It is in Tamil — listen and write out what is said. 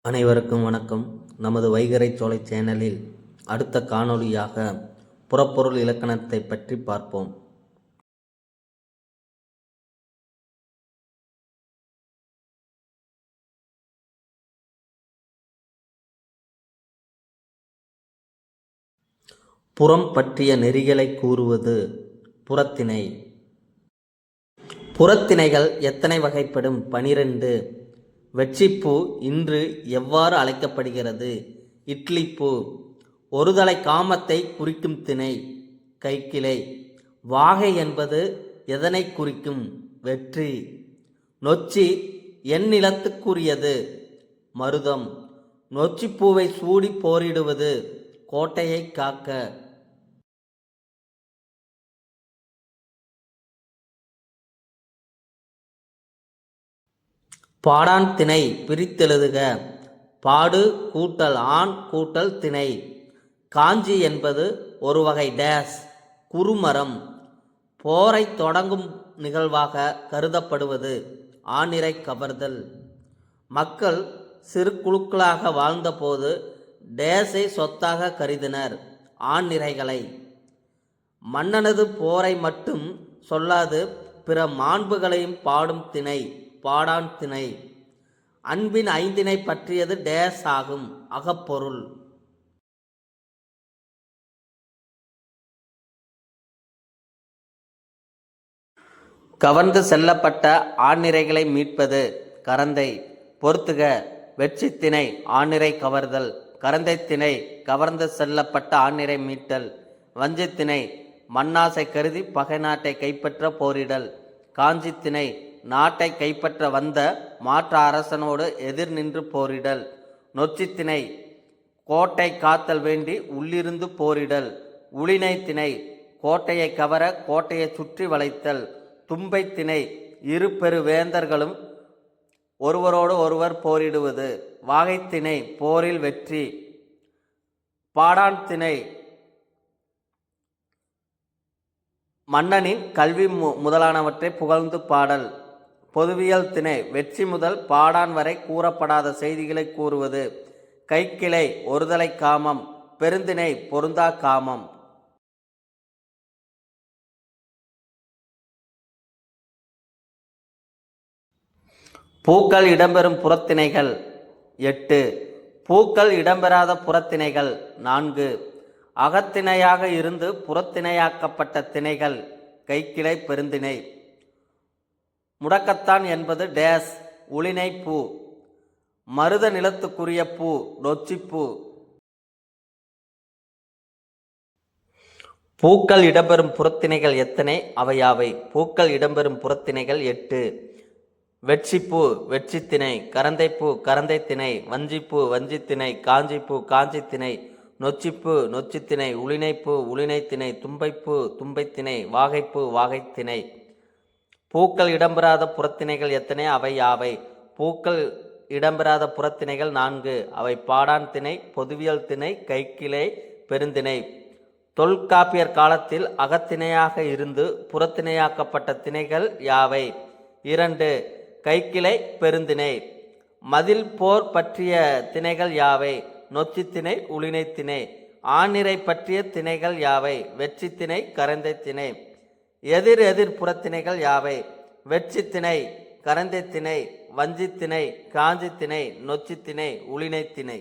அனைவருக்கும் வணக்கம். நமது வைகறை சோலை சேனலில் அடுத்த காணொளியாக புறப்பொருள் இலக்கணத்தை பற்றி பார்ப்போம். புறம் பற்றிய நெறிகளை கூறுவது புறத்திணை. புறத்திணைகள் எத்தனை வகைப்படும்? 12. வெற்றிப்பூ இன்று எவ்வாறு அழைக்கப்படுகிறது? இட்லிப்பூ. ஒருதலை காமத்தை குறிக்கும் திணை கைக்கிளை. வாகை என்பது எதனை குறிக்கும்? வெற்றி. நொச்சி எந்நிலத்துக்குரியது? மருதம். நொச்சிப்பூவை சூடி போரிடுவது கோட்டையை காக்க. பாடான் திணை பிரித்தெழுதுக. பாடு கூட்டல் ஆண் கூட்டல் திணை. காஞ்சி என்பது ஒரு வகை டேஸ் குறுமரம். போரை தொடங்கும் நிகழ்வாக கருதப்படுவது ஆநிரை கவர்தல். மக்கள் சிறு குழுக்களாக வாழ்ந்தபோது டேஸை சொத்தாக கருதினர், ஆண்நிறைகளை. மன்னனது போரை மட்டும் சொல்லாது பிற மாண்புகளையும் பாடும் திணை பாடான் திணை. அன்பின் ஐந்தினை பற்றியது டேஸ் ஆகும். அகப்பொருள். கவர்ந்து செல்லப்பட்ட ஆண்நிறைகளை மீட்பது கரந்தை. பொறுத்துக. வெற்றி திணை ஆண்நிறை கவர்தல். கரந்தை திணை கவர்ந்து செல்லப்பட்ட ஆண்நிறை மீட்டல். வஞ்சி திணை மண்ணாசை கருதி பகை நாட்டை கைப்பற்ற போரிடல். காஞ்சி திணை நாட்டை கைப்பற்ற வந்த மாற்ற அரசனோடு எதிர் நின்று போரிடல். நொச்சி திணை கோட்டை காத்தல் வேண்டி உள்ளிருந்து போரிடல். உளினை திணை கோட்டையை கவர கோட்டையை சுற்றி வளைத்தல். தும்பை திணை இரு பெரு வேந்தர்களும் ஒருவரோடு ஒருவர் போரிடுவது. வாகைத்திணை போரில் வெற்றி. பாடான் திணை மன்னனின் கல்வி முதலானவற்றை புகழ்ந்து பாடல். பொதுவியல் திணை வெற்றி முதல் பாடான் வரை கூறப்படாத செய்திகளை கூறுவது. கைக்கிளை ஒருதலை காமம். பெருந்திணை பொருந்தா காமம். பூக்கள் இடம்பெறும் புறத்திணைகள் 8. பூக்கள் இடம்பெறாத புறத்திணைகள் 4. அகத்திணையாக இருந்து புறத்திணையாக்கப்பட்ட திணைகள் கைக்கிளை பெருந்திணை. முடக்கத்தான் என்பது டேஸ் உளினை பூ. மருத நிலத்துக்குரிய பூ நொச்சிப்பூ. பூக்கள் இடம்பெறும் புறத்திணைகள் எத்தனை? அவையாவை. பூக்கள் இடம்பெறும் புறத்திணைகள் 8. வெற்றிப்பூ வெற்றித்திணை. கரந்தைப்பூ கரந்தைத்திணை. வஞ்சிப்பூ வஞ்சித்திணை. காஞ்சிப்பூ காஞ்சித்திணை. நொச்சிப்பூ நொச்சித்திணை. உளினைப்பூ உளினைத்திணை. தும்பைப்பூ தும்பைத்திணை. வாகைப்பூ வாகைத்திணை. பூக்கள் இடம்பெறாத புறத்திணைகள் எத்தனை? அவை யாவை. பூக்கள் இடம்பெறாத புறத்திணைகள் 4. அவை பாடான் திணை பொதுவியல் திணை கைக்கிளை பெருந்திணை. தொல்காப்பியர் காலத்தில் அகத்திணையாக இருந்து புறத்திணையாக்கப்பட்ட திணைகள் யாவை? 2. கைக்கிளை பெருந்திணை. மதில் போர் பற்றிய திணைகள் யாவை? நொச்சித்திணை உளினை திணை. ஆண்நிறை பற்றிய திணைகள் யாவை? வெற்றி திணை கரந்தை திணை. எதிர் எதிர் புறத்திணைகள் யாவை? வெற்றி திணை கரந்தை திணை. வஞ்சித்திணை காஞ்சித்திணை. நொச்சித்திணை உளினை திணை.